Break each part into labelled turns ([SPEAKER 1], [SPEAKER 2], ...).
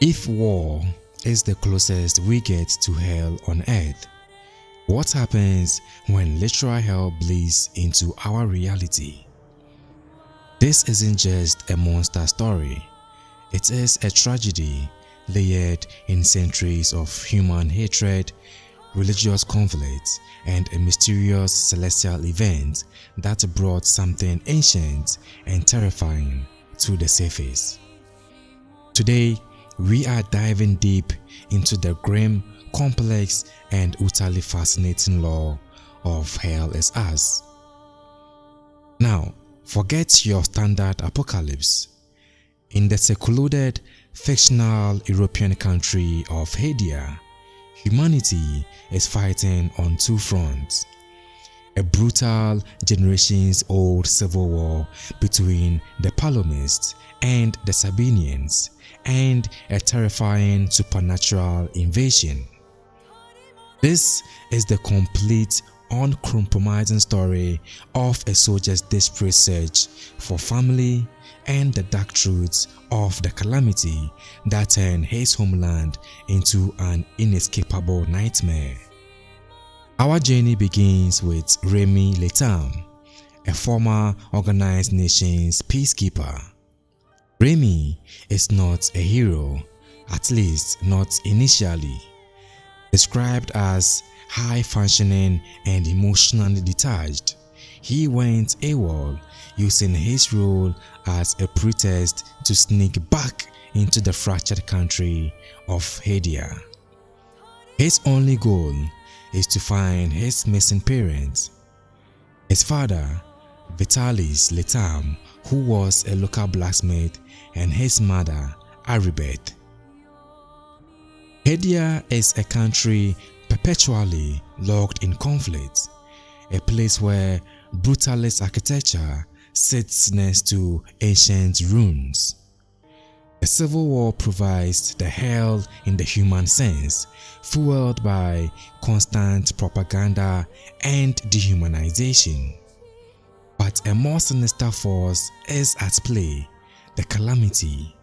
[SPEAKER 1] If war is the closest we get to hell on earth, what happens when literal hell bleeds into our reality? This isn't just a monster story, it is a tragedy layered in centuries of human hatred, religious conflict, and a mysterious celestial event that brought something ancient and terrifying to the surface. Today, we are diving deep into the grim, complex, and utterly fascinating lore of Hell is Us. Now, forget your standard apocalypse. In the secluded, fictional European country of Hedia, humanity is fighting on two fronts. A brutal, generations-old civil war between the Palomists and the Sabinians, and a terrifying supernatural invasion. This is the complete, uncompromising story of a soldier's desperate search for family and the dark truths of the calamity that turned his homeland into an inescapable nightmare. Our journey begins with Rémi Letam, a former Organized Nations peacekeeper. Remy is not a hero, at least not initially. Described as high-functioning and emotionally detached, he went AWOL, using his role as a pretext to sneak back into the fractured country of Hedia. His only goal is to find his missing parents. His father, Vitalis Letam, who was a local blacksmith, and his mother, Aribeth. Hedia is a country perpetually locked in conflict, a place where brutalist architecture sits next to ancient ruins. The civil war provides the hell in the human sense, fueled by constant propaganda and dehumanization. But a more sinister force is at play: the Calamity.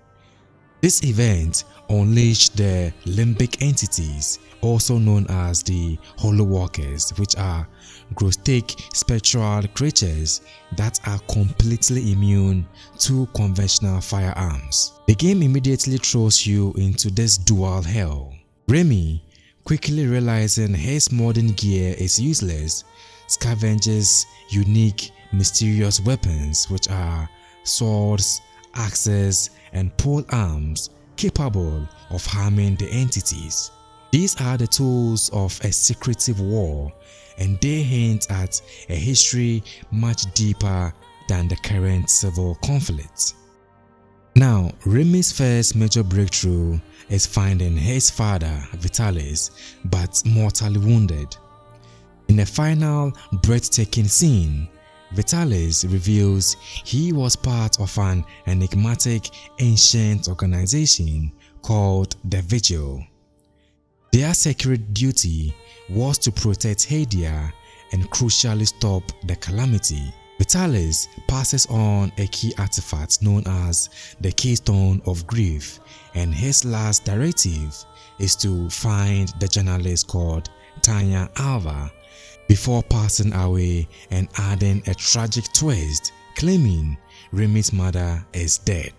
[SPEAKER 1] This event unleashed the Lymbic Entities, also known as the Hollow Walkers, which are grotesque spectral creatures that are completely immune to conventional firearms. The game immediately throws you into this dual hell. Remy, quickly realizing his modern gear is useless, scavenges unique, mysterious weapons, which are swords, axes, and pole arms capable of harming the entities. These are the tools of a secretive war, and they hint at a history much deeper than the current civil conflict. Now, Remy's first major breakthrough is finding his father, Vitalis, but mortally wounded. In a final, breathtaking scene, Vitalis reveals he was part of an enigmatic ancient organization called the Vigil. Their sacred duty was to protect Hedia and crucially stop the Calamity. Vitalis passes on a key artifact known as the Keystone of Grief, and his last directive is to find the journalist called Tanya Alva before passing away and adding a tragic twist, claiming Remy's mother is dead.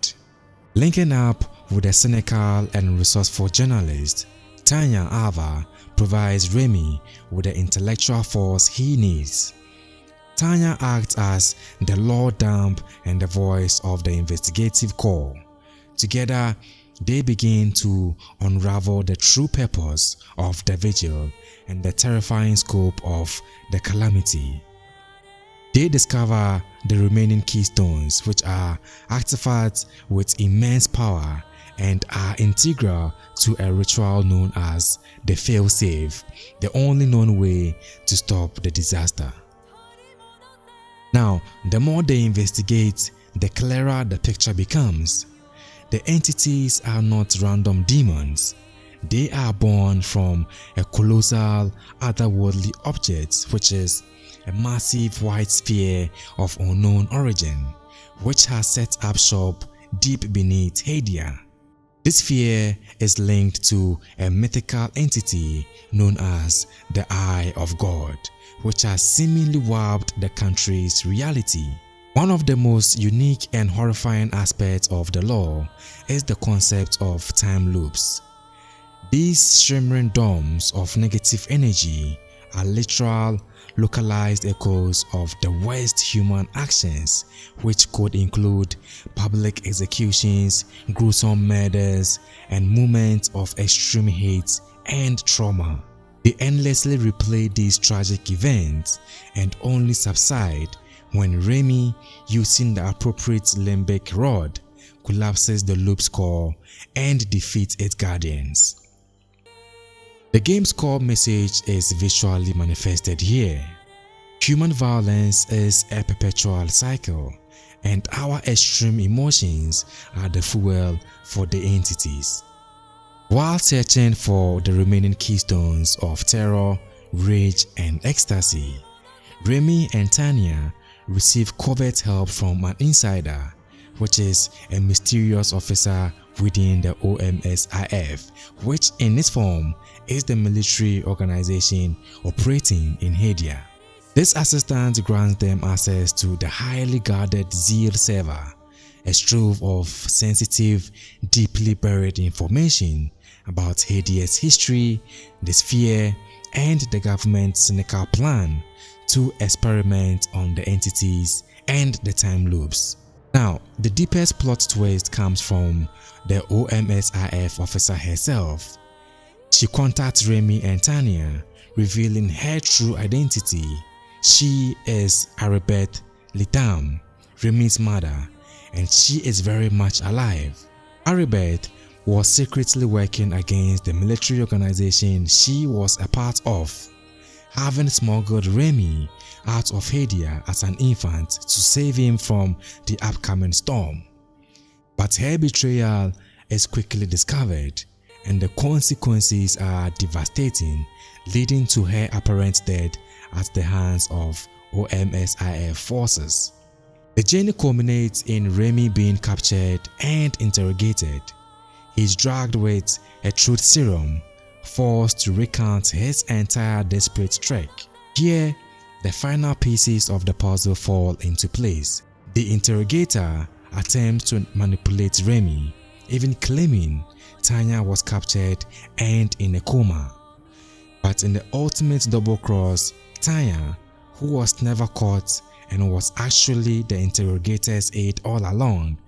[SPEAKER 1] Linking up with a cynical and resourceful journalist, Tanya Alva provides Remy with the intellectual force he needs. Tanya acts as the law dump and the voice of the investigative corps. Together, they begin to unravel the true purpose of the Vigil and the terrifying scope of the Calamity. They discover the remaining Keystones, which are artifacts with immense power and are integral to a ritual known as the fail-safe, the only known way to stop the disaster. Now, the more they investigate, the clearer the picture becomes. The entities are not random demons. They are born from a colossal, otherworldly object, which is a massive white sphere of unknown origin, which has set up shop deep beneath Hedia. This fear is linked to a mythical entity known as the Eye of God, which has seemingly warped the country's reality. One of the most unique and horrifying aspects of the lore is the concept of time loops. These shimmering domes of negative energy are literal, localized echoes of the worst human actions, which could include public executions, gruesome murders, and moments of extreme hate and trauma. They endlessly replay these tragic events and only subside when Remy, using the appropriate limbic rod, collapses the loop's core and defeats its guardians. The game's core message is visually manifested here. Human violence is a perpetual cycle, and our extreme emotions are the fuel for the entities. While searching for the remaining keystones of terror, rage, and ecstasy, Remy and Tanya receive covert help from an insider, which is a mysterious officer within the OMSIF, which in its form is the military organization operating in Hedia. This assistance grants them access to the highly guarded Zeal server, a trove of sensitive, deeply buried information about Hedia's history, the sphere, and the government's cynical plan to experiment on the entities and the time loops. Now, the deepest plot twist comes from the OMSIF officer herself. She contacts Rémi and Tanya, revealing her true identity. She is Rémi Letam, Remy's mother, and she is very much alive. Rémi was secretly working against the military organization she was a part of, having smuggled Remy out of Hedia as an infant to save him from the upcoming storm. But her betrayal is quickly discovered, and the consequences are devastating, leading to her apparent death at the hands of OMSIF forces. The journey culminates in Remy being captured and interrogated. He is dragged with a truth serum, forced to recount his entire desperate trek. Here, the final pieces of the puzzle fall into place. The interrogator attempts to manipulate Remy, even claiming Tanya was captured and in a coma. But in the ultimate double cross, Tanya, who was never caught and was actually the interrogator's aide all along,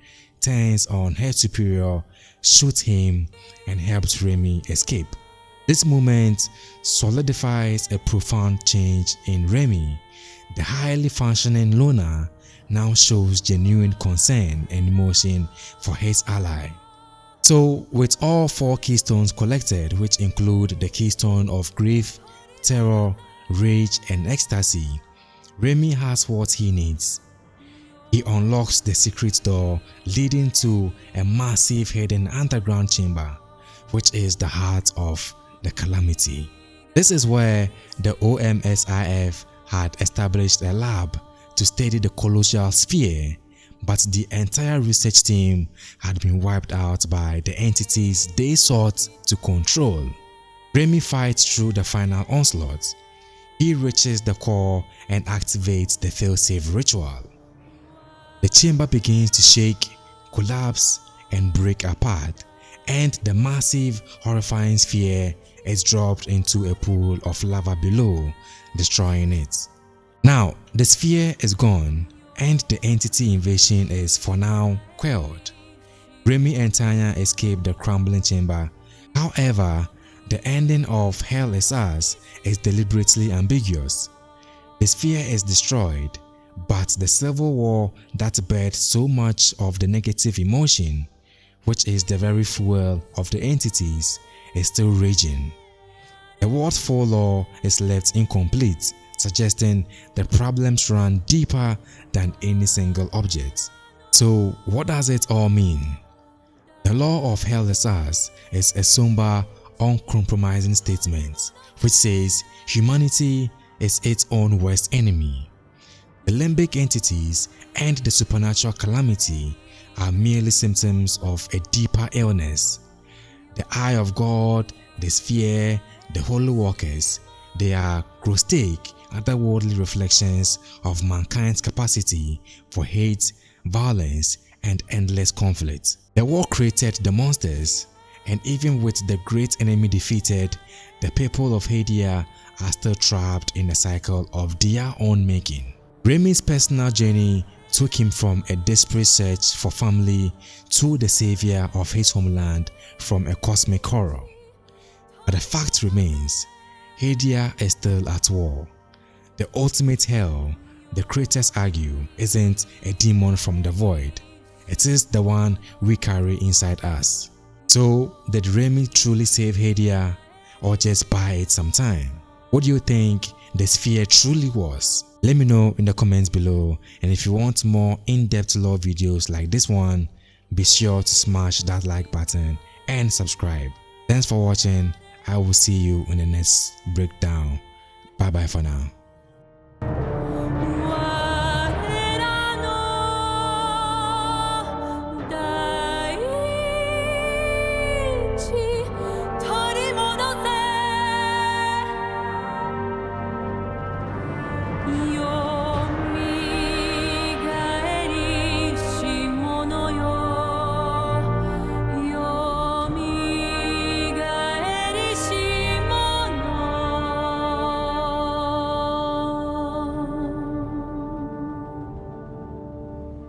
[SPEAKER 1] turns on her superior, shoots him, and helps Remy escape. This moment solidifies a profound change in Remy. The highly functioning loner now shows genuine concern and emotion for his ally. So, with all 4 keystones collected, which include the keystone of grief, terror, rage, and ecstasy, Remy has what he needs. He unlocks the secret door leading to a massive hidden underground chamber, which is the heart of the Calamity. This is where the OMSIF had established a lab to study the colossal sphere, but the entire research team had been wiped out by the entities they sought to control. Remy fights through the final onslaught. He reaches the core and activates the failsafe ritual. The chamber begins to shake, collapse, and break apart, and the massive, horrifying sphere is dropped into a pool of lava below, destroying it. Now, the sphere is gone, and the entity invasion is for now quelled. Remy and Tanya escape the crumbling chamber. However, the ending of Hell Is Us is deliberately ambiguous. The sphere is destroyed, but the civil war that birthed so much of the negative emotion, which is the very fuel of the entities, is still raging. The World 4 law is left incomplete, suggesting the problems run deeper than any single object. So what does it all mean? The law of Hell Is Us is a somber, uncompromising statement which says humanity is its own worst enemy. The Lymbic entities and the supernatural calamity are merely symptoms of a deeper illness. The Eye of God, the Sphere, the Hollow Walkers, they are grotesque, otherworldly reflections of mankind's capacity for hate, violence, and endless conflict. The war created the monsters, and even with the great enemy defeated, the people of Hedia are still trapped in a cycle of their own making. Remy's personal journey took him from a desperate search for family to the savior of his homeland from a cosmic horror. But the fact remains, Hedia is still at war. The ultimate hell, the creators argue, isn't a demon from the void. It is the one we carry inside us. So, did Remy truly save Hedia, or just buy it some time? What do you think the sphere truly was? Let me know in the comments below, and if you want more in-depth lore videos like this one, be sure to smash that like button and subscribe. Thanks for watching. I will see you in the next breakdown. Bye bye for now.